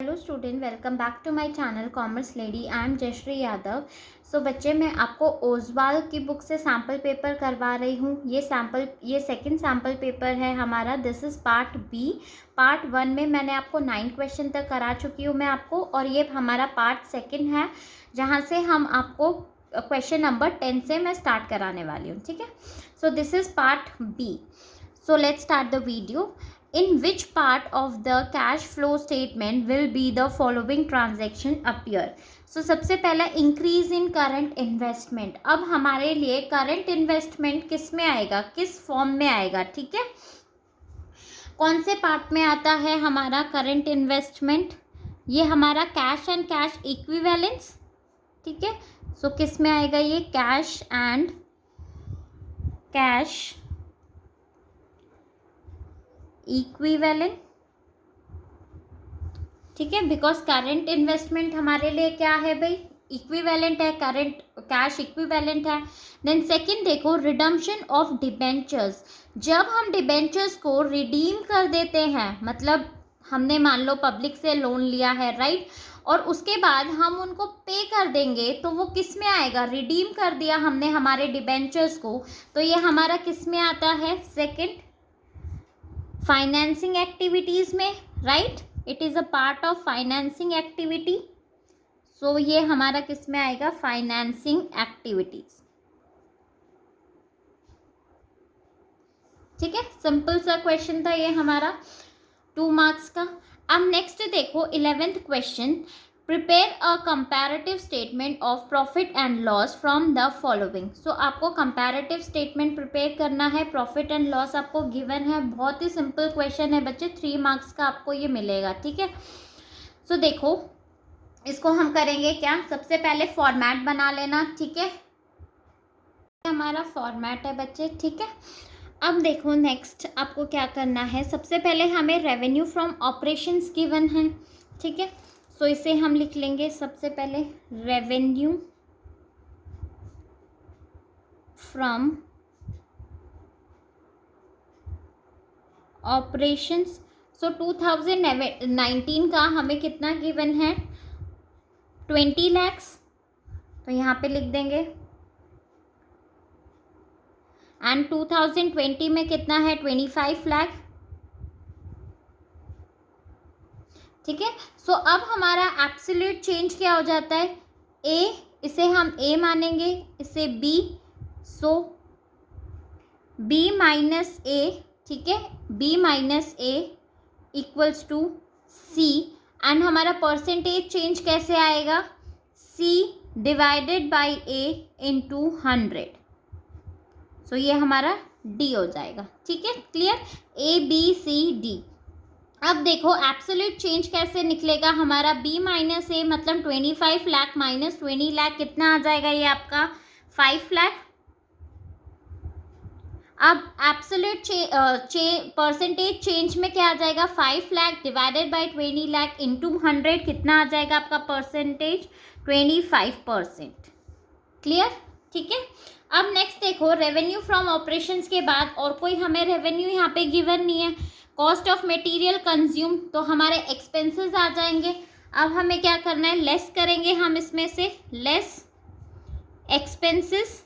Hello student, welcome back to my channel commerce lady. I am Jayshree Yadav. So बच्चे, मैं आपको ओजवाल की बुक से सैम्पल पेपर करवा रही हूँ। ये सेकंड सैम्पल पेपर है हमारा। This is part B. Part 1 में मैंने आपको 9 क्वेश्चन तक करा चुकी हूँ मैं आपको, और ये हमारा पार्ट 2 है जहाँ से हम आपको क्वेश्चन नंबर 10 से मैं स्टार्ट कराने वाली हूँ। ठीक है, so this is part B. So let's start the video. In which part of the cash flow statement will be the following transaction appear? So सबसे पहला increase in current investment. अब हमारे लिए current investment किस में आएगा, किस form में आएगा? ठीक है, कौन से पार्ट में आता है हमारा current investment? ये हमारा कैश एंड कैश इक्विवेलेंस। ठीक है, सो किस में आएगा ये? Cash and cash equivalent. ठीक है, बिकॉज करंट इन्वेस्टमेंट हमारे लिए क्या है भाई? इक्विवेलेंट है, करंट कैश इक्विवेलेंट है। देन सेकंड देखो, रिडम्पशन ऑफ डिबेंचर्स। जब हम डिबेंचर्स को रिडीम कर देते हैं, मतलब हमने मान लो पब्लिक से लोन लिया है, राइट, और उसके बाद हम उनको पे कर देंगे, तो वो किस में आएगा? रिडीम कर दिया हमने हमारे डिबेंचर्स को, तो ये हमारा किस में आता है? सेकंड फाइनेंसिंग एक्टिविटीज में, right, it is a part of financing activity. So ये हमारा किस में आएगा? Financing activities. ठीक है, सिंपल सा क्वेश्चन था ये हमारा 2 मार्क्स का। अब नेक्स्ट देखो 11th question, prepare a comparative statement of profit and loss from the following. So आपको कंपैरेटिव स्टेटमेंट प्रिपेयर करना है, प्रॉफिट एंड लॉस आपको गिवन है। बहुत ही सिंपल क्वेश्चन है बच्चे, 3 मार्क्स का आपको ये मिलेगा। ठीक है, सो देखो इसको हम करेंगे क्या, सबसे पहले फॉर्मेट बना लेना। ठीक है, हमारा फॉर्मेट है बच्चे। ठीक है, अब देखो नेक्स्ट आपको क्या करना है। सबसे पहले हमें रेवेन्यू फ्रॉम ऑपरेशंस गिवन है। ठीक है, सो इसे हम लिख लेंगे सबसे पहले, रेवेन्यू फ्रॉम ऑपरेशंस। सो 2019 का हमें कितना गिवन है? 20 lakhs, तो यहाँ पे लिख देंगे। एंड 2020 में कितना है? 25 लाख। ठीक है, सो अब हमारा एब्सोल्यूट चेंज क्या हो जाता है? ए, इसे हम ए मानेंगे, इसे B, so B minus A. ठीक है, B minus A equals to C, and हमारा परसेंटेज चेंज कैसे आएगा? C divided by A into 100। So ये हमारा डी हो जाएगा। ठीक है, clear? A B C D. अब देखो एब्सोल्यूट चेंज कैसे निकलेगा हमारा? बी माइनस ए मतलब 25 लाख माइनस 20 लाख, कितना आ जाएगा ये आपका? 5 लाख। अब एब्सोल्यूट परसेंटेज चेंज में क्या आ जाएगा? 5 lakh divided by 20 lakh into 100, कितना आ जाएगा आपका परसेंटेज? 25%। क्लियर? ठीक है, अब नेक्स्ट देखो, रेवेन्यू फ्रॉम ऑपरेशंस के बाद और कोई हमें रेवेन्यू यहाँ पे गिवन नहीं है। कॉस्ट ऑफ मटेरियल कंज्यूम, तो हमारे एक्सपेंसेस आ जाएंगे। अब हमें क्या करना है? लेस करेंगे हम इसमें से, लेस एक्सपेंसेस।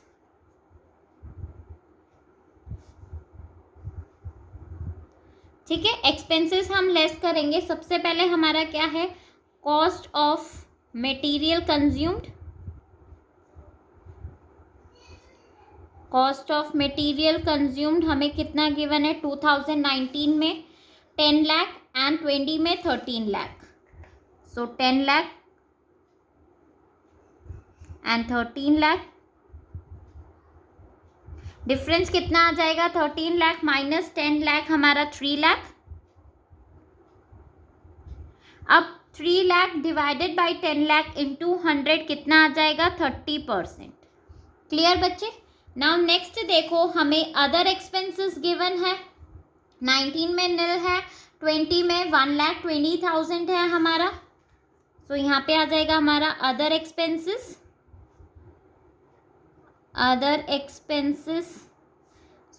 ठीक है, एक्सपेंसेस हम लेस करेंगे। सबसे पहले हमारा क्या है? Cost of material consumed. Cost of material consumed हमें कितना गिवन है? 2019 में 10 लाख एंड 20 में 13 लाख। सो 10 लाख एंड 13 लाख, डिफरेंस कितना आ जाएगा? 13 लाख माइनस 10 लाख हमारा 3 लाख। अब 3 lakh divided by 10 lakh into 100, कितना आ जाएगा? 30%। क्लियर बच्चे? नाउ नेक्स्ट देखो, हमें अदर एक्सपेंसेस गिवन है। 19 में निल है, 20 में 1,20,000 है हमारा। सो यहाँ पे आ जाएगा हमारा अदर एक्सपेंसेस। अदर एक्सपेंसेस,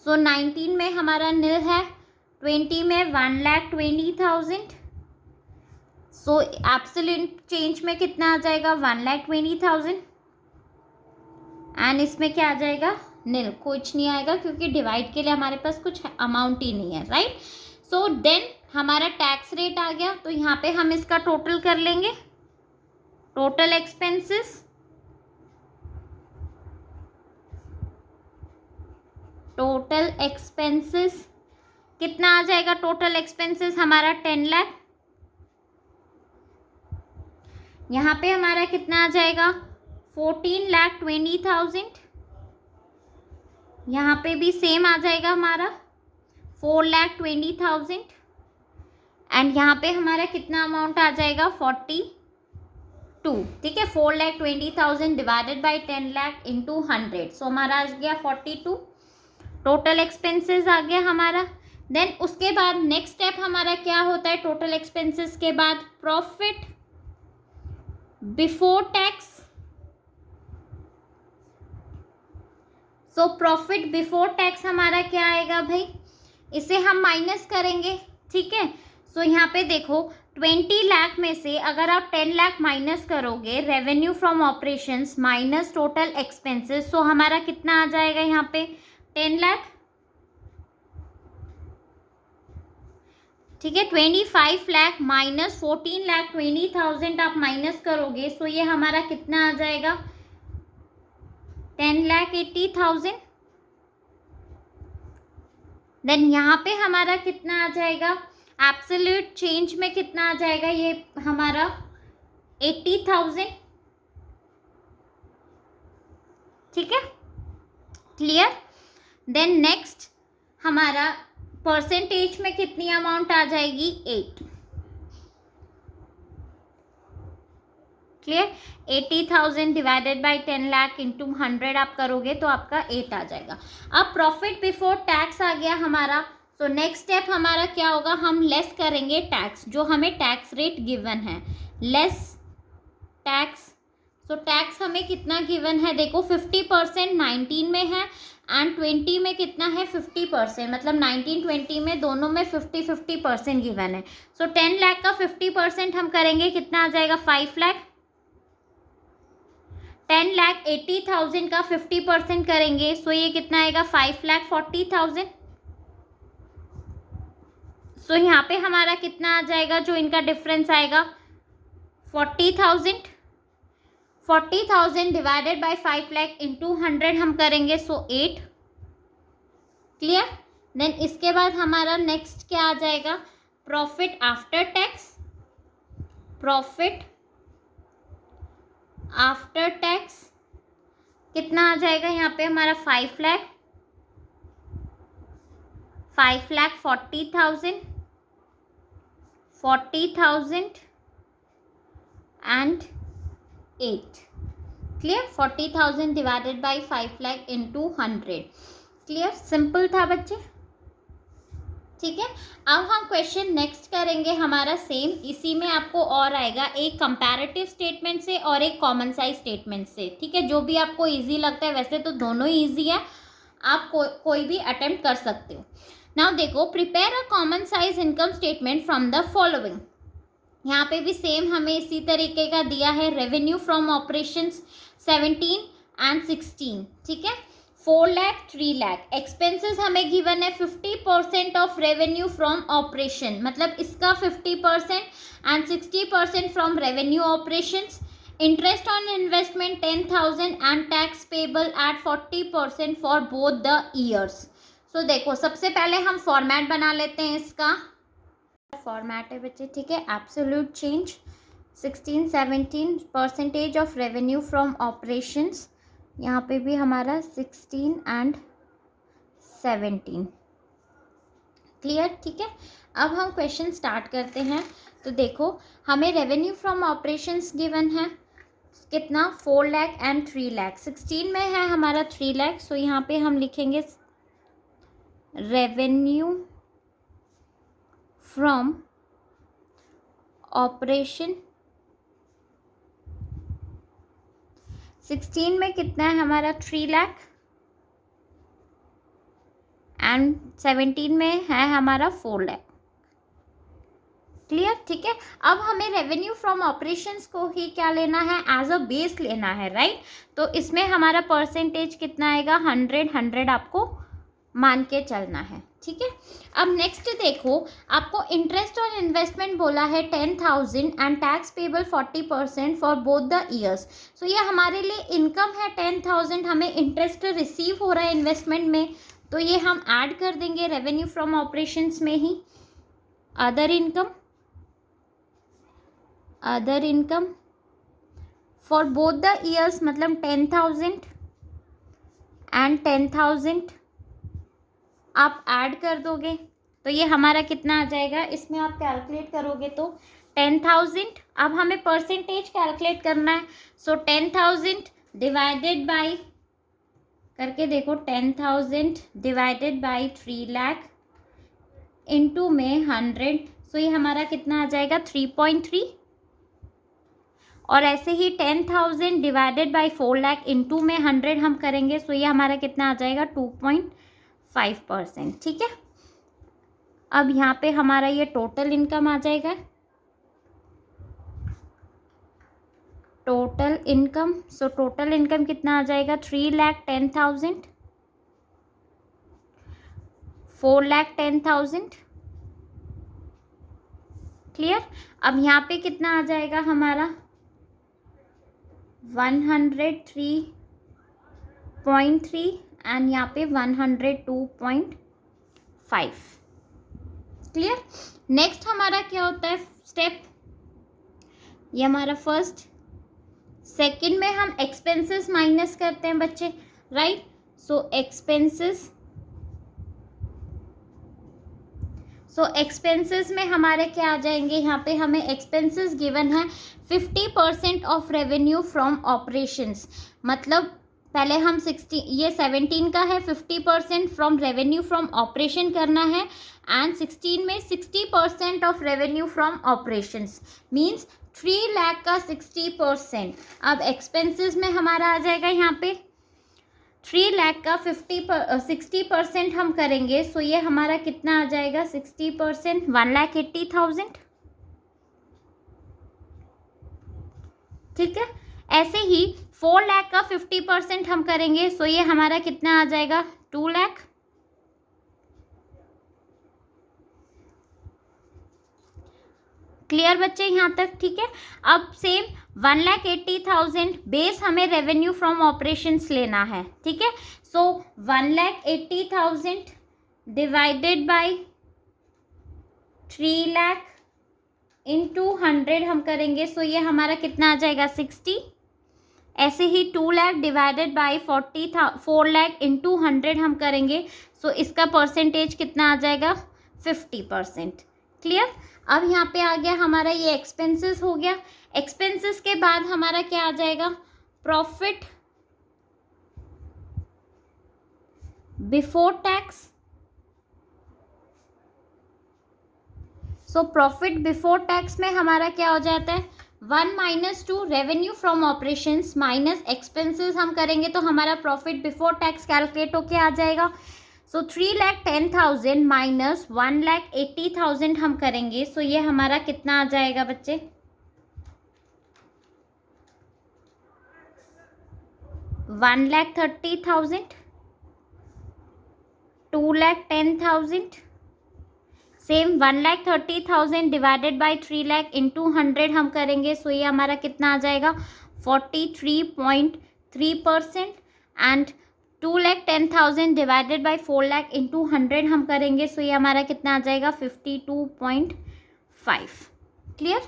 सो 19 में हमारा निल है, 20 में 1,20,000। सो एब्सोल्यूट चेंज में कितना आ जाएगा 1,20,000 एंड इसमें क्या आ जाएगा नील, कुछ नहीं आएगा क्योंकि डिवाइड के लिए हमारे पास कुछ अमाउंट ही नहीं है, राइट। सो देन हमारा टैक्स रेट आ गया, तो यहाँ पे हम इसका टोटल कर लेंगे, टोटल एक्सपेंसेस, टोटल एक्सपेंसेस कितना आ जाएगा, टोटल एक्सपेंसेस हमारा 10 लाख। यहाँ पे हमारा कितना आ जाएगा 14,20,000, यहाँ पे भी सेम आ जाएगा हमारा 4,20,000 एंड यहाँ पे हमारा कितना अमाउंट आ जाएगा 42, ठीक है। 4,20,000 डिवाइडेड बाई 10 लाख इंटू 100, सो हमारा आ गया 42, टोटल एक्सपेंसेस आ गया हमारा। देन उसके बाद नेक्स्ट स्टेप हमारा क्या होता है, टोटल एक्सपेंसेस के बाद profit before tax. So profit before tax हमारा क्या आएगा भाई, इसे हम माइनस करेंगे, ठीक है। सो यहाँ पे देखो 20 लाख में से अगर आप 10 लाख माइनस करोगे, revenue from operations minus total expenses, so हमारा कितना आ जाएगा यहाँ पे 10 लाख, ठीक है। 25 लाख माइनस 14,20,000 आप माइनस करोगे, सो ये हमारा कितना आ जाएगा 10,80,000। देन यहाँ पे हमारा कितना आ जाएगा, एब्सोल्यूट चेंज में कितना आ जाएगा, ये हमारा 80,000, ठीक है, क्लियर। देन नेक्स्ट हमारा परसेंटेज में कितनी अमाउंट आ जाएगी 8, clear. 80,000 divided by 10 lakh into 100 आप करोगे तो आपका 8 आ जाएगा। अब प्रॉफिट बिफोर टैक्स आ गया हमारा, तो नेक्स्ट स्टेप हमारा क्या होगा, हम लेस करेंगे टैक्स, जो हमें टैक्स रेट गिवन है, लेस टैक्स। सो टैक्स हमें कितना गिवन है, देखो 50% 19 में है एंड 20 में कितना है 50%, मतलब 19-20 में दोनों में 50-50% गिवन है। सो 10 लाख का 50% हम करेंगे, कितना आ जाएगा 5 लाख। 10,80,000 का 50% करेंगे, सो ये कितना आएगा 5,40,000। सो यहाँ पे हमारा कितना आ जाएगा, जो इनका डिफरेंस आएगा 40,000। 40,000 डिवाइडेड बाई 5 लाख इंटू 100 हम करेंगे, सो 8, क्लियर। देन इसके बाद हमारा नेक्स्ट क्या आ जाएगा, profit after tax, profit after tax कितना आ जाएगा यहाँ पे हमारा 5 lakh, 5,40,000, 40,000 and 8, clear. 40,000 divided by 5 lakh into 100, clear, simple था बच्चे, ठीक है। अब हम क्वेश्चन नेक्स्ट करेंगे हमारा सेम, इसी में आपको और आएगा एक कंपैरेटिव स्टेटमेंट से और एक कॉमन साइज स्टेटमेंट से, ठीक है। जो भी आपको इजी लगता है, वैसे तो दोनों ही इजी है, आप कोई भी अटेम्प्ट कर सकते हो। नाउ देखो, prepare a common size income statement from the following, यहाँ पे भी सेम हमें इसी तरीके का दिया है, रेवेन्यू फ्रॉम ऑपरेशंस 17 एंड 16, ठीक है। 4 लाख 3 लाख, एक्सपेंसेस हमें गिवन है 50% ऑफ रेवेन्यू फ्रॉम ऑपरेशन, मतलब इसका 50% and 60% from revenue operations. Interest on investment 10,000 and tax payable at 40% for both the years. So देखो, सबसे पहले हम फॉर्मेट बना लेते हैं, इसका फॉर्मेट है बच्चे, ठीक है। Absolute change 16-17% of revenue from operations, यहाँ पे भी हमारा 16 एंड 17, क्लियर, ठीक है। अब हम क्वेश्चन स्टार्ट करते हैं। तो देखो, हमें रेवेन्यू फ्रॉम ऑपरेशंस गिवन है कितना 4 लाख एंड 3 लाख, 16 में है हमारा 3 लाख, सो यहाँ पे हम लिखेंगे रेवेन्यू फ्रॉम ऑपरेशन 16 में कितना है हमारा 3 लाख एंड 17 में है हमारा 4 लाख, क्लियर, ठीक है। अब हमें रेवेन्यू फ्रॉम ऑपरेशंस को ही क्या लेना है, एज अ बेस लेना है, राइट। तो इसमें हमारा परसेंटेज कितना आएगा, 100 आपको मान के चलना है, ठीक है। अब नेक्स्ट देखो, आपको इंटरेस्ट और इन्वेस्टमेंट बोला है 10,000 and tax payable 40% for both the years. So ये हमारे लिए इनकम है 10,000, हमें इंटरेस्ट रिसीव हो रहा है इन्वेस्टमेंट में, तो ये हम ऐड कर देंगे रेवेन्यू फ्रॉम ऑपरेशंस में ही। Other income for both the years, मतलब 10,000 एंड 10,000 आप ऐड कर दोगे, तो ये हमारा कितना आ जाएगा, इसमें आप कैलकुलेट करोगे तो 10,000, अब हमें परसेंटेज कैलकुलेट करना है। सो 10,000 डिवाइडेड बाई करके देखो, 10,000 डिवाइडेड बाई 3 लाख इंटू में 100, सो ये हमारा कितना आ जाएगा, 3.3। और ऐसे ही 10,000 डिवाइडेड बाई 4 लाख इंटू में 100 हम करेंगे, सो ये हमारा कितना आ जाएगा, 2.5%, ठीक है। अब यहाँ पे हमारा ये टोटल इनकम आ जाएगा, total income. So total income कितना आ जाएगा, 3,10,000, 4,10,000, क्लियर। अब यहाँ पे कितना आ जाएगा हमारा, 103.3 एंड यहाँ पे 102.5, क्लियर। नेक्स्ट हमारा क्या होता है स्टेप, ये हमारा फर्स्ट। सेकंड में हम एक्सपेंसेस माइनस करते हैं बच्चे, राइट। सो एक्सपेंसेस में हमारे क्या आ जाएंगे, यहाँ पे हमें एक्सपेंसेस गिवन है 50% ऑफ रेवेन्यू फ्रॉम ऑपरेशंस, मतलब पहले हम 17 का है, 50% फ्रॉम रेवेन्यू फ्रॉम ऑपरेशन करना है, एंड 16 में 60% of revenue from operations, means 3 lakh का 60%। अब एक्सपेंसेस में हमारा आ जाएगा यहाँ पे 3 लाख का 60% हम करेंगे, सो ये हमारा कितना आ जाएगा, 60%, 1,80,000, ठीक है। ऐसे ही 4 लाख का 50% हम करेंगे, सो ये हमारा कितना आ जाएगा, 2 लाख, क्लियर बच्चे यहाँ तक, ठीक है। अब सेम 1,80,000 बेस हमें रेवेन्यू फ्रॉम ऑपरेशंस लेना है, ठीक है। सो 1,80,000 डिवाइडेड बाय 3 लाख इंटू 100 हम करेंगे, सो ये हमारा कितना आ जाएगा, 60। ऐसे ही 2 lakh divided by 4 lakh into 100 हम करेंगे, सो इसका परसेंटेज कितना आ जाएगा, 50%, क्लियर। अब यहाँ पे आ गया हमारा ये एक्सपेंसेस हो गया। एक्सपेंसेस के बाद हमारा क्या आ जाएगा, profit before tax. So profit before tax में हमारा क्या हो जाता है, 1 - 2 revenue from operations minus expenses हम करेंगे, तो हमारा प्रॉफिट बिफोर टैक्स कैलकुलेट होके आ जाएगा। सो 3,10,000 माइनस 1,80,000 हम करेंगे, सो ये हमारा कितना आ जाएगा बच्चे, 1,30,000, 2,10,000, same 1,30,000 divided by 3 lakh into 100 हम करेंगे, सो ये हमारा कितना आ जाएगा, 43.3%, and 2,10,000 divided by 4 lakh into 100 हम करेंगे, सो ये हमारा कितना आ जाएगा, 52.5, क्लियर।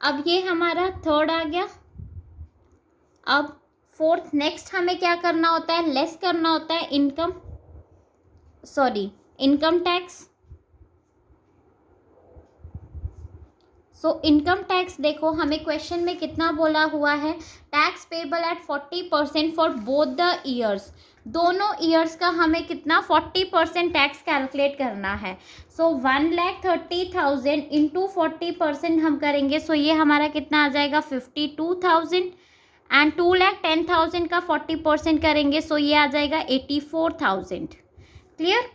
अब ये हमारा थर्ड आ गया। अब फोर्थ, नेक्स्ट हमें क्या करना होता है, लेस करना होता है income tax. So income tax देखो, हमें क्वेश्चन में कितना बोला हुआ है, tax payable at 40% for both the years, दोनों ईयर्स का हमें कितना 40% टैक्स कैलकुलेट करना है। सो 1,30,000 इंटू 40% हम करेंगे, सो ये हमारा कितना आ जाएगा, 52,000, एंड 2,10,000 का 40% करेंगे, सो ये आ जाएगा 84,000, clear.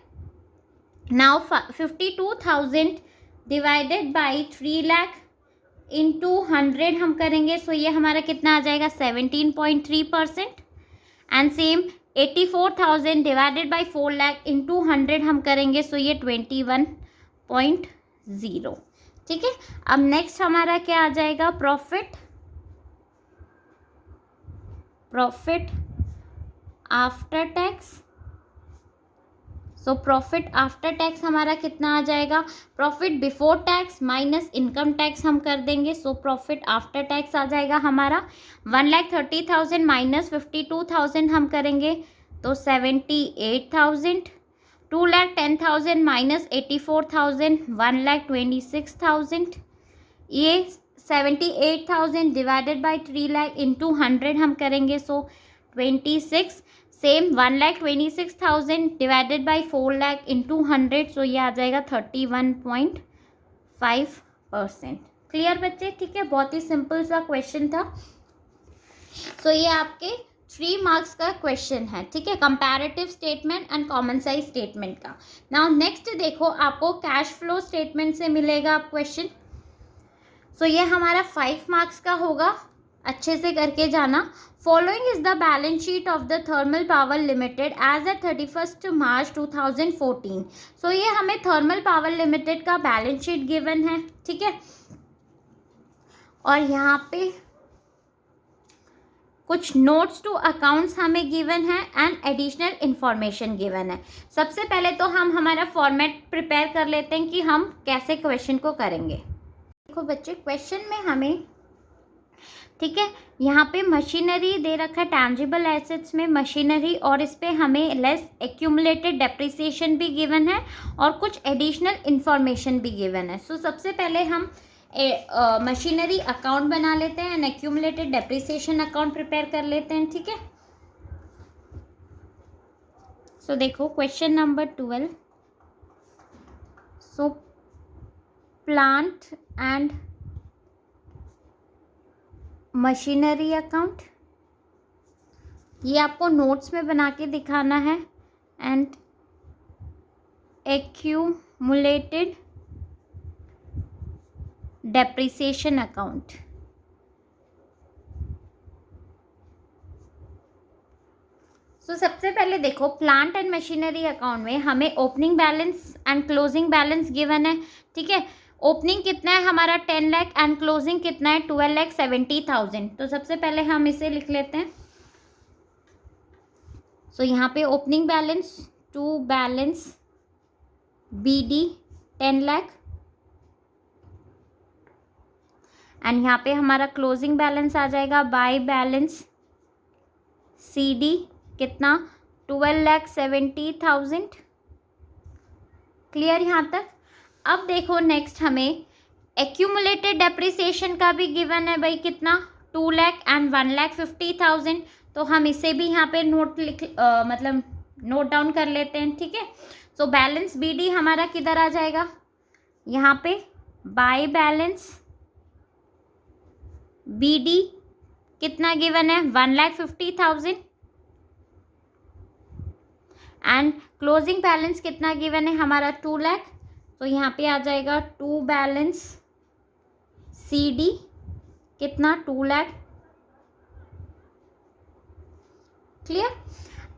Now 52,000 divided by 3 lakh into 100 हम करेंगे, सो ये हमारा कितना आ जाएगा 17.3%। And same 84,000 divided by 4 lakh into 100 हम करेंगे, सो ये 21.0। ठीक है, अब नेक्स्ट हमारा क्या आ जाएगा, profit after tax. So profit after tax हमारा कितना आ जाएगा, profit before tax minus income tax हम कर देंगे, सो प्रॉफिट आफ्टर टैक्स आ जाएगा हमारा 1,30,000 माइनस 52,000 हम करेंगे तो 78,000, 2,10,000 माइनस 84,000 1,26,000, ये 78,000 डिवाइडेड बाई 3 लाख इंटू 100 हम करेंगे, सो 26। Same 1,26,000 divided by 4 lakh into 100, so ये आ जाएगा 31.5%। क्लियर बच्चे? ठीक है, बहुत ही सिंपल सा क्वेश्चन था। सो ये आपके 3 मार्क्स का क्वेश्चन है। ठीक है, comparative statement and common size statement का। नाउ नेक्स्ट देखो, आपको कैश फ्लो स्टेटमेंट से मिलेगा आप क्वेश्चन। सो ये हमारा 5 मार्क्स का होगा, अच्छे से करके जाना। Following is the balance sheet of the thermal power limited as at 31 March 2014। So ये हमें थर्मल पावर लिमिटेड का बैलेंस शीट गिवन है। ठीक है, और यहाँ पे कुछ नोट्स टू अकाउंट्स हमें गिवन है एंड एडिशनल इंफॉर्मेशन गिवन है। सबसे पहले तो हम हमारा फॉर्मेट प्रिपेयर कर लेते हैं कि हम कैसे क्वेश्चन को करेंगे। देखो बच्चे, क्वेश्चन में हमें, ठीक है, यहाँ पे मशीनरी दे रखा है, टैंजिबल एसेट्स में मशीनरी, और इस पे हमें लेस एक्यूमुलेटेड डेप्रिसिएशन भी गिवन है और कुछ एडिशनल इंफॉर्मेशन भी गिवन है। सो सबसे पहले हम मशीनरी अकाउंट बना लेते हैं and accumulated depreciation account prepare कर लेते हैं। ठीक है, सो देखो question number 12। So plant and machinery account, ये आपको नोट्स में बना के दिखाना है। एंड एक्यूमुलेटेड डेप्रिसिएशन अकाउंट, सो सबसे पहले देखो, प्लांट एंड मशीनरी अकाउंट में हमें opening balance and closing balance given है। ठीक है, ओपनिंग कितना है हमारा 10 लाख एंड क्लोजिंग कितना है 12,70,000। तो सबसे पहले हम इसे लिख लेते हैं। सो यहाँ पे opening balance to balance BD 10 lakh and यहाँ पे हमारा क्लोजिंग बैलेंस आ जाएगा बाय बैलेंस CD कितना 12,70,000। क्लियर यहाँ तक? अब देखो नेक्स्ट हमें एक्यूमुलेटेड डेप्रिसिएशन का भी गिवन है भाई, कितना 2 लाख एंड 1,50,000। तो हम इसे भी यहाँ पे मतलब नोट डाउन कर लेते हैं। ठीक है, सो बैलेंस BD हमारा किधर आ जाएगा, यहाँ पे बाय बैलेंस BD कितना गिवन है 1,50,000 एंड क्लोजिंग बैलेंस कितना गिवन है हमारा 2 लाख। तो यहाँ पे आ जाएगा टू बैलेंस CD कितना 2 लाख। क्लियर?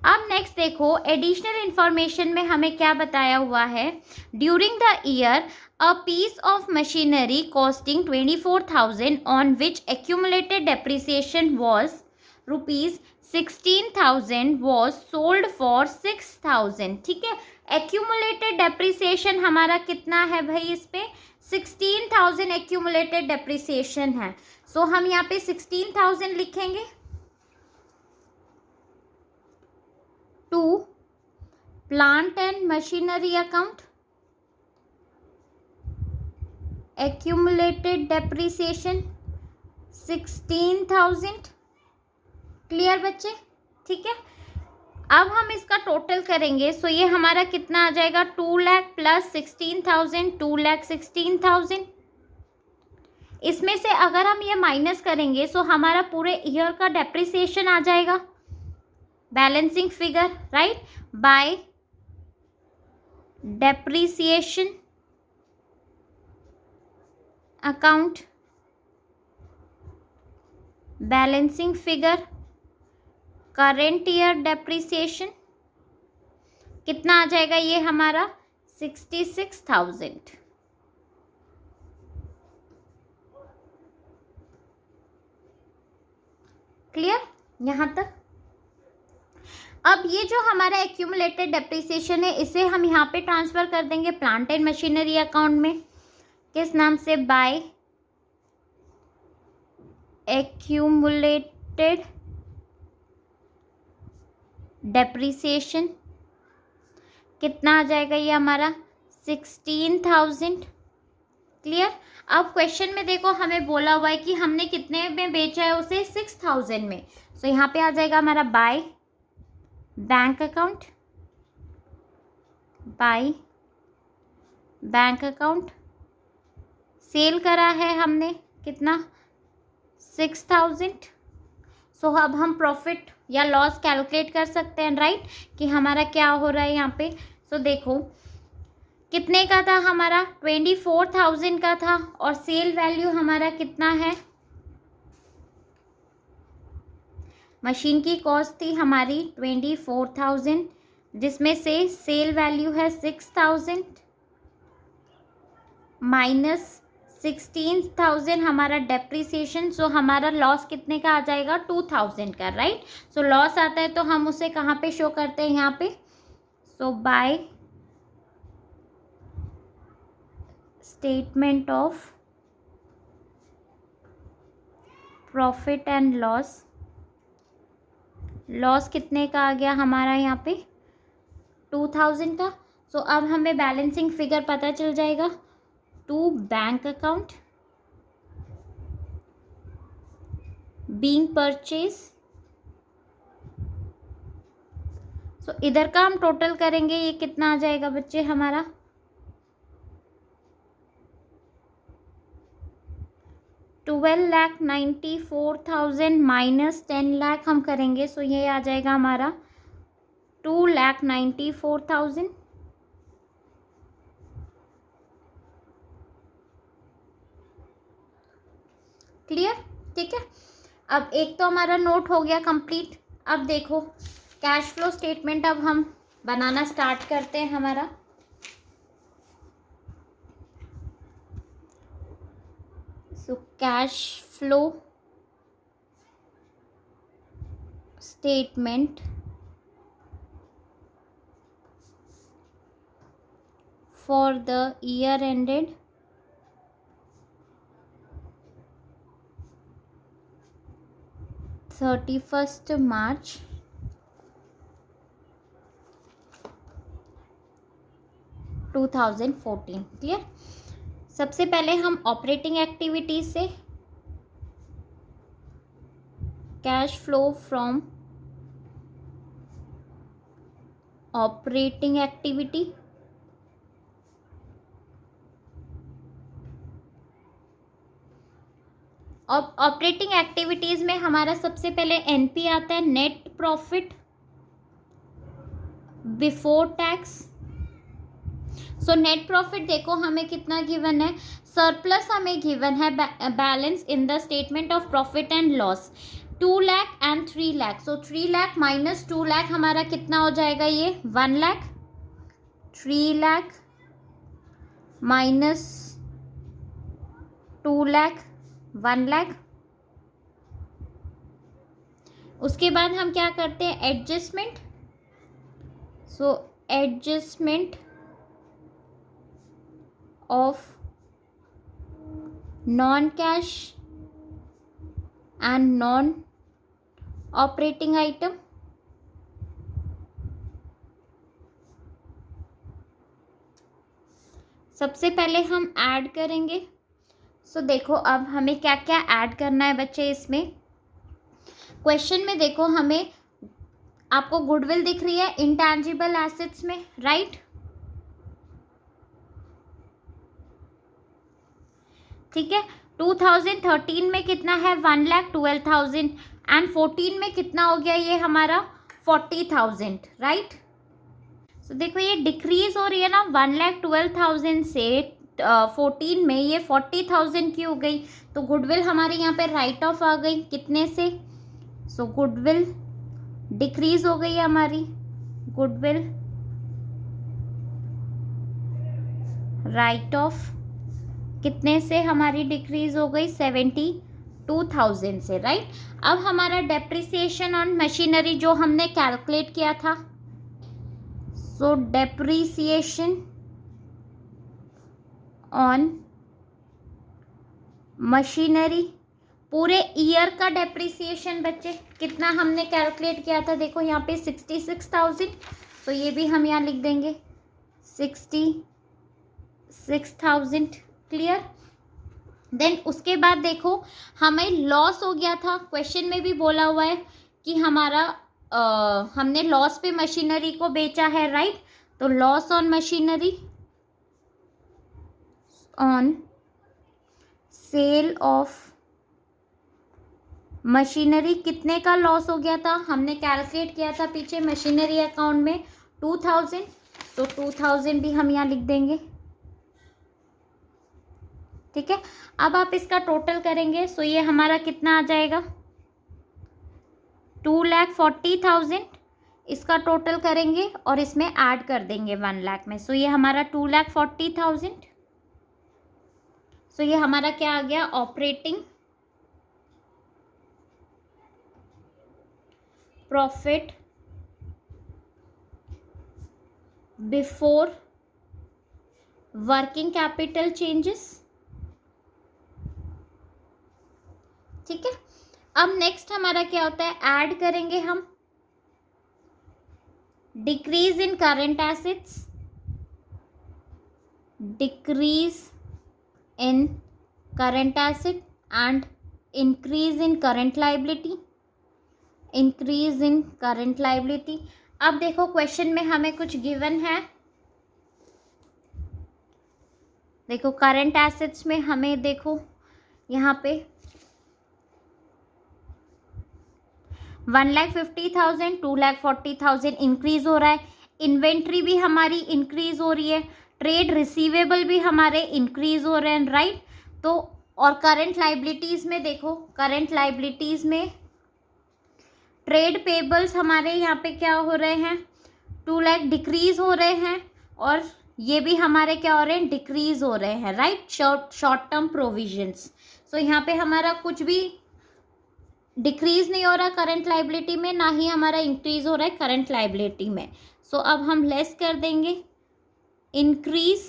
अब नेक्स्ट देखो, एडिशनल इंफॉर्मेशन में हमें क्या बताया हुआ है, during the year a piece of machinery costing 24,000 on which accumulated depreciation was ₹16,000 was sold for 6,000। ठीक है, एक्यूमुलेटेड डेप्रिसिएशन हमारा कितना है भाई, इस पे 16,000 एक्यूमुलेटेड डेप्रिसिएशन है। सो हम यहाँ पे 16,000 लिखेंगे to plant and machinery account, accumulated depreciation 16,000। Clear बच्चे? ठीक है, अब हम इसका टोटल करेंगे। सो ये हमारा कितना आ जाएगा 2 लाख प्लस 16,000, 2,16,000। इसमें से अगर हम ये माइनस करेंगे सो हमारा पूरे ईयर का डेप्रिसिएशन आ जाएगा, balancing figure, right, bye depreciation account, balancing figure, current year depreciation, कितना आ जाएगा ये हमारा 66,000। क्लियर यहाँ तक। अब ये जो हमारा एक्यूमुलेटेड डेप्रिसिएशन है इसे हम यहाँ पे ट्रांसफर कर देंगे प्लांट एंड मशीनरी अकाउंट में। किस नाम से? By accumulated depreciation. कितना आ जाएगा ये हमारा 16,000। क्लियर। अब क्वेश्चन में देखो हमें बोला हुआ है कि हमने कितने में बेचा है उसे 6,000 में। सो यहाँ पे आ जाएगा हमारा by bank account, by bank account. Sell करा है हमने कितना 6,000। सो अब हम प्रॉफिट या लॉस कैलकुलेट कर सकते हैं राइट कि हमारा क्या हो रहा है यहाँ पे। सो देखो कितने का था हमारा 24,000 का था और सेल वैल्यू हमारा कितना है, मशीन की कॉस्ट थी हमारी 24,000 जिसमें से सेल वैल्यू है 6,000 माइनस 16,000 हमारा डेप्रिसिएशन। सो हमारा लॉस कितने का आ जाएगा 2,000 का राइट। सो लॉस आता है तो हम उसे कहाँ पे शो करते हैं यहाँ पे। So by statement of profit and loss, loss कितने का आ गया हमारा यहाँ पे 2,000 का। सो अब हमें बैलेंसिंग फिगर पता चल जाएगा to bank account being purchase. So इधर का हम टोटल करेंगे, ये कितना आ जाएगा बच्चे हमारा 12,94,000 माइनस 10 लाख हम करेंगे। सो ये आ जाएगा हमारा 2,94,000। क्लियर। ठीक है। अब एक तो हमारा नोट हो गया कंप्लीट। अब देखो कैश फ्लो स्टेटमेंट अब हम बनाना स्टार्ट करते हैं हमारा। So cash flow statement for the year ended 31st March 2014। Clear. सबसे पहले हम ऑपरेटिंग एक्टिविटी से cash flow from operating activity, operating activities में हमारा सबसे पहले एनपी आता है net profit before tax. So net profit देखो हमें कितना गिवन है, सरप्लस हमें गिवन है balance in the statement of profit and loss 2 lakh and 3 lakh. So 3 lakh minus 2 lakh हमारा कितना हो जाएगा, ये 1 लाख। 3 लाख माइनस 2 लाख 1 लाख। उसके बाद हम क्या करते हैं adjustment. So adjustment of non cash and non operating item. सबसे पहले हम ऐड करेंगे। सो देखो अब हमें क्या क्या ऐड करना है बच्चे इसमें। क्वेश्चन में देखो हमें आपको गुडविल दिख रही है इंटैंजिबल एसेट्स में राइट। ठीक है। 2013 में कितना है 1,12,000 एंड 14 में कितना हो गया ये हमारा 40,000 राइट। सो देखो ये डिक्रीज हो रही है ना 1,12,000 से 14 में ये 40,000 की हो गई, तो गुडविल हमारे यहाँ पे राइट ऑफ आ गई कितने से, सो गुडविल डिक्रीज हो गई हमारी, गुडविल राइट ऑफ कितने से हमारी डिक्रीज हो गई, 72,000 से, राइट। अब हमारा डेप्रिसिएशन ऑन मशीनरी जो हमने कैलकुलेट किया था, सो डेप्रिसिएशन ऑन मशीनरी, पूरे ईयर का डेप्रिसिएशन बच्चे कितना हमने कैलकुलेट किया था, देखो यहाँ पे 66,000, तो ये भी हम यहाँ लिख देंगे 66,000, क्लियर। देन उसके बाद देखो हमें लॉस हो गया था, क्वेश्चन में भी बोला हुआ है कि हमारा हमने लॉस पे मशीनरी को बेचा है, राइट। तो loss on machinery, on sale of machinery कितने का लॉस हो गया था, हमने कैलकुलेट किया था पीछे मशीनरी अकाउंट में 2,000, तो 2,000 भी हम यहाँ लिख देंगे, ठीक है। अब आप इसका टोटल करेंगे, सो ये हमारा कितना आ जाएगा, 2,40,000, इसका टोटल करेंगे और इसमें ऐड कर देंगे 1 लाख में, सो ये हमारा 2,40,000, सो ये हमारा क्या आ गया, operating profit before working capital changes, ठीक है। अब नेक्स्ट हमारा क्या होता है, ऐड करेंगे हम decrease in current assets, decrease in current asset and increase in current liability, increase in current liability. अब देखो क्वेश्चन में हमें कुछ गिवन है, देखो करंट एसेट्स में हमें देखो यहाँ पे 1,50,000, 2,40,000 इंक्रीज हो रहा है, इन्वेंट्री भी हमारी इंक्रीज हो रही है, ट्रेड रिसीवेबल भी हमारे इंक्रीज हो रहे हैं, राइट। तो और करंट लाइबिलिटीज़ में देखो, करंट लाइबिलिटीज़ में ट्रेड पेबल्स हमारे यहाँ पे क्या हो रहे हैं, 2 लाख डिक्रीज हो रहे हैं, और ये भी हमारे क्या हो रहे हैं, डिक्रीज हो रहे हैं, राइट। शॉर्ट टर्म प्रोविजंस, सो यहाँ पे हमारा कुछ भी डिक्रीज नहीं हो रहा करंट लाइबिलिटी में, ना ही हमारा इंक्रीज हो रहा है करंट लाइबिलिटी में। सो अब हम लेस कर देंगे increase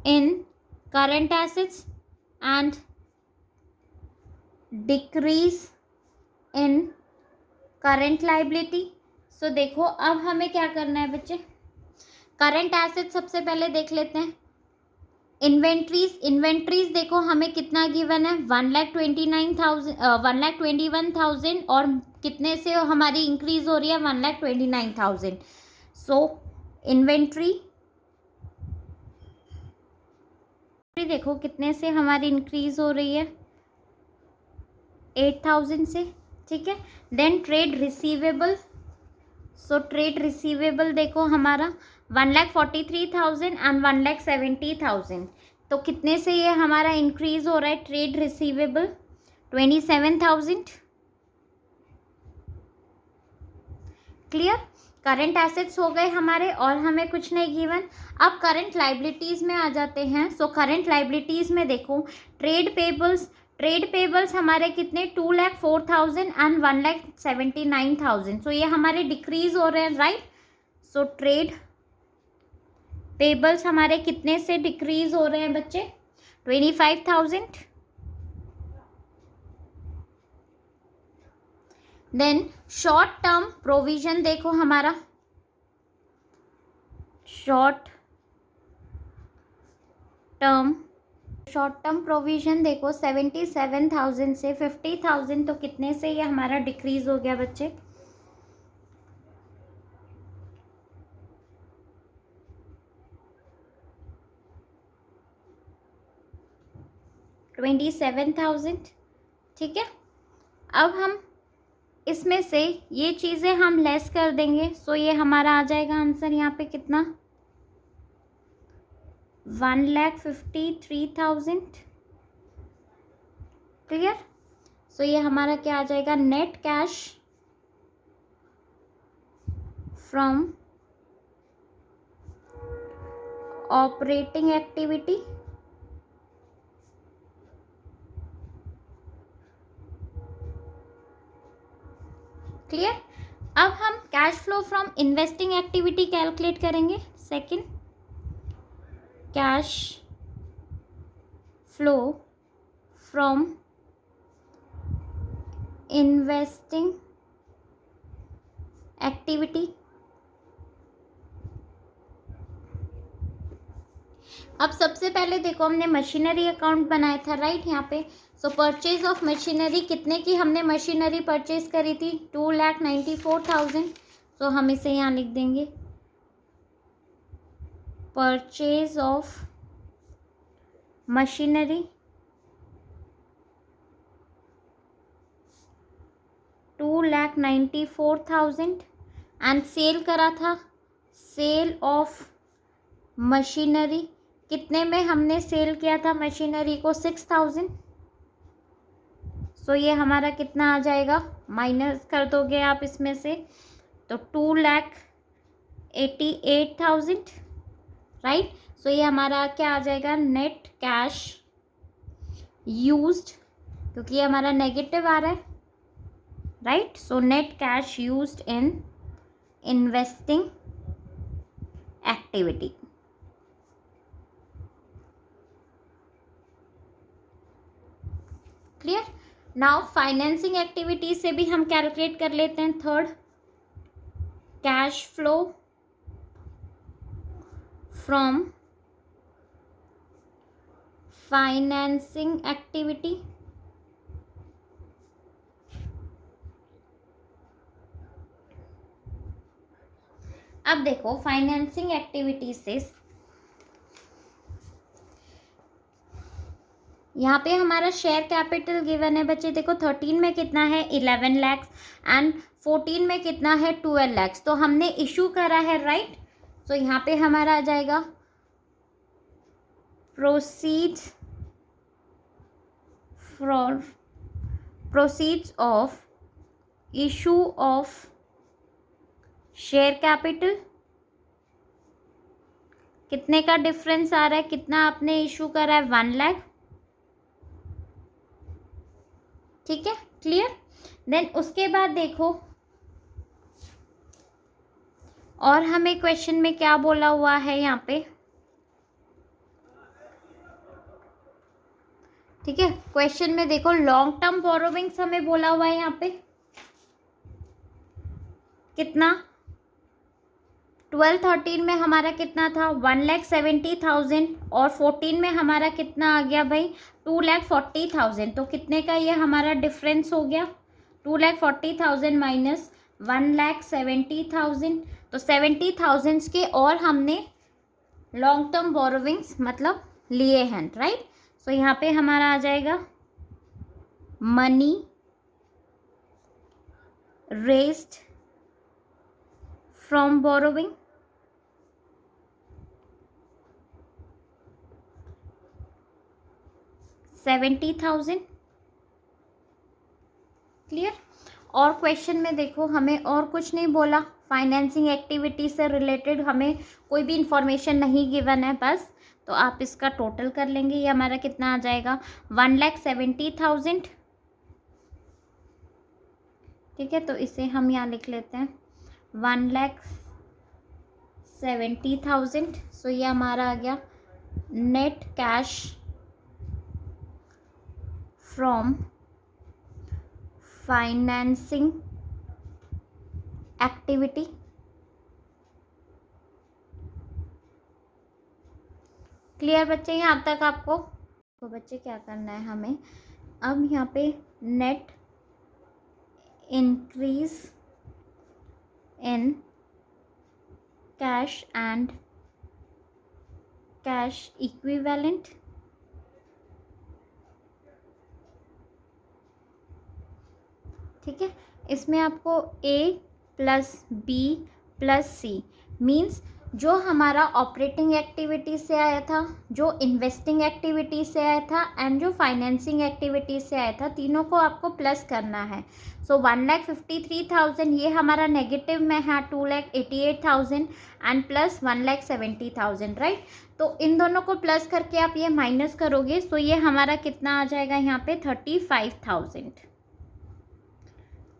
in current assets and decrease in current liability. So देखो अब हमें क्या करना है बच्चे, करंट एसेट सबसे पहले देख लेते हैं। इन्वेंट्रीज देखो हमें कितना गिवन है, 1,21,000 और कितने से हमारी इंक्रीज हो रही है, 1,29,000। सो इन्वेंट्री देखो कितने से हमारी इंक्रीज हो रही है, 8,000 से, ठीक है। Then trade receivable, so trade receivable देखो हमारा 1,43,000 एंड 1,70,000, तो कितने से ये हमारा इंक्रीज हो रहा है, trade receivable 27,000, clear. Current assets हो गए हमारे और हमें कुछ नहीं गिवन। अब करंट लाइबिलिटीज में आ जाते हैं। सो करंट लाइबिलिटीज में देखो ट्रेड पेबल्स हमारे कितने, 2,04,000 एंड 1,79,000, सो ये हमारे डिक्रीज हो रहे हैं, राइट। सो ट्रेड पेबल्स हमारे कितने से डिक्रीज हो रहे हैं बच्चे, 25,000। देन शॉर्ट टर्म प्रोविजन देखो हमारा, शॉर्ट टर्म प्रोविजन देखो 77,000 से 50,000, तो कितने से ये हमारा डिक्रीज हो गया बच्चे, 27,000, ठीक है। अब हम इसमें से ये चीज़ें हम लेस कर देंगे, सो ये हमारा आ जाएगा आंसर यहाँ पे कितना, 1,53,000। क्लियर। सो ये हमारा क्या आ जाएगा, net cash from operating activity clear. अब हम cash flow from investing activity calculate करेंगे। Second, cash flow from investing activity. अब सबसे पहले देखो, हमने मशीनरी अकाउंट बनाया था, राइट, यहाँ पे। सो परचेज ऑफ मशीनरी, कितने की हमने मशीनरी परचेज करी थी, 2,94,000। सो हम इसे यहाँ लिख देंगे, purchase of machinery 2,94,000 and sell करा था, सेल ऑफ मशीनरी, कितने में हमने सेल किया था मशीनरी को, 6,000। सो ये हमारा कितना आ जाएगा, माइनस कर दोगे आप इसमें से, तो 2,88,000, राइट। सो ये हमारा क्या आ जाएगा, नेट कैश यूज्ड, क्योंकि ये हमारा नेगेटिव आ रहा है, right. So net cash used in investing activity. Clear. Now financing activity से भी हम कैलकुलेट कर लेते हैं। Third, cash flow from financing activity. अब देखो, फाइनेंसिंग एक्टिविटी से यहाँ पे हमारा शेयर कैपिटल गिवन है बच्चे, देखो 13 में कितना है, 11 लाख एंड 14 में कितना है, 12 लाख। तो हमने इशू करा है, राइट। तो यहाँ पे हमारा आ जाएगा proceeds of issue of share capital. कितने का डिफरेंस आ रहा है, कितना आपने इशू करा है, 1 लाख, ठीक है, क्लियर। देन उसके बाद देखो, और हमें क्वेश्चन में क्या बोला हुआ है यहाँ पे, ठीक है। क्वेश्चन में देखो, लॉन्ग टर्म बोरोविंग्स हमें बोला हुआ है यहाँ पे, कितना, 12-13 में हमारा कितना था, 1,70,000 और 14 में हमारा कितना आ गया भाई, 2,40,000। तो कितने का ये हमारा डिफरेंस हो गया, 2,40,000 माइनस 1,70,000। तो 70,000 के और हमने लॉन्ग टर्म बोरोविंग्स मतलब लिए हैं, राइट। सो यहाँ पे हमारा आ जाएगा money raised from borrowing, $70,000, clear. और क्वेश्चन में देखो, हमें और कुछ नहीं बोला, फाइनेंसिंग एक्टिविटी से रिलेटेड हमें कोई भी इंफॉर्मेशन नहीं गिवन है, बस। तो आप इसका टोटल कर लेंगे, ये हमारा कितना आ जाएगा, 1,70,000, ठीक है। तो इसे हम यहाँ लिख लेते हैं 1,70,000। सो ये हमारा आ गया net cash from financing activity. Clear बच्चे यहाँ तक आपको। तो बच्चे क्या करना है हमें, अब यहाँ पे net increase in cash and cash equivalent, ठीक है। इसमें आपको A plus B plus C means जो हमारा ऑपरेटिंग एक्टिविटीज़ से आया था, जो इन्वेस्टिंग एक्टिविटीज़ से आया था एंड जो फाइनेंसिंग एक्टिविटीज़ से आया था, तीनों को आपको प्लस करना है। सो 1,53,000 ये हमारा नेगेटिव में है, 2,88,000 एंड प्लस 1,70,000, राइट। तो इन दोनों को प्लस करके आप ये माइनस करोगे, सो ये हमारा कितना आ जाएगा यहाँ पे 35,000।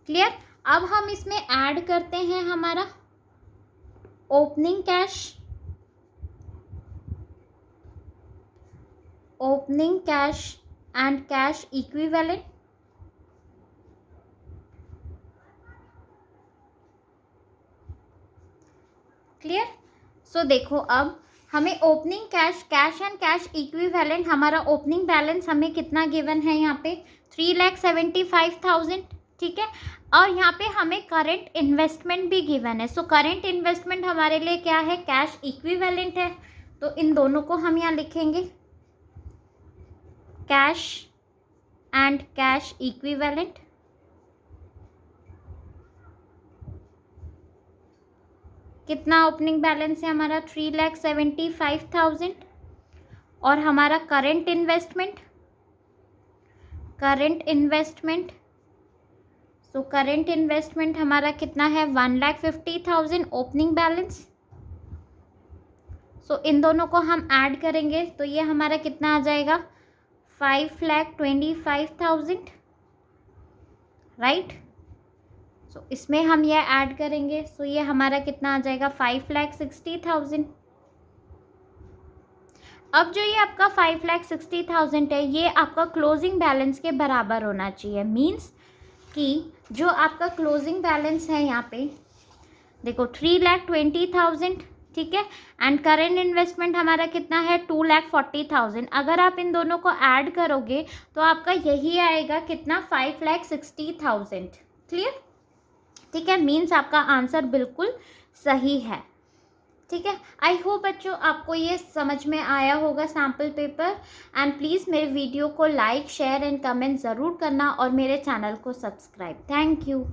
क्लियर। अब हम इसमें ऐड करते हैं हमारा opening cash and cash equivalent. Clear. So देखो अब हमें opening cash and cash equivalent, हमारा ओपनिंग बैलेंस हमें कितना गिवन है यहाँ पे 3,75,000, ठीक है। और यहाँ पे हमें करंट इन्वेस्टमेंट भी गिवन है। सो करंट इन्वेस्टमेंट हमारे लिए क्या है, कैश इक्विवेलेंट है। तो इन दोनों को हम यहाँ लिखेंगे कैश एंड कैश इक्विवेलेंट। कितना ओपनिंग बैलेंस है हमारा 3,75,000 और हमारा current investment so current investment हमारा कितना है 1,50,000 ओपनिंग बैलेंस। सो इन दोनों को हम ऐड करेंगे तो ये हमारा कितना आ जाएगा 5,25,000, राइट। सो इसमें हम ये ऐड करेंगे, सो ये हमारा कितना आ जाएगा 5,60,000। अब जो ये आपका 5,60,000 है, ये आपका क्लोजिंग बैलेंस के बराबर होना चाहिए। मीन्स कि जो आपका क्लोजिंग बैलेंस है यहाँ पे देखो 3,20,000, ठीक है, एंड करेंट इन्वेस्टमेंट हमारा कितना है 2,40,000। अगर आप इन दोनों को ऐड करोगे तो आपका यही आएगा कितना 5,60,000। क्लियर, ठीक है। मीन्स आपका आंसर बिल्कुल सही है, ठीक है। आई होप बच्चों आपको ये समझ में आया होगा सैम्पल पेपर। एंड प्लीज़ मेरे वीडियो को लाइक शेयर एंड कमेंट ज़रूर करना और मेरे चैनल को सब्सक्राइब। Thank you.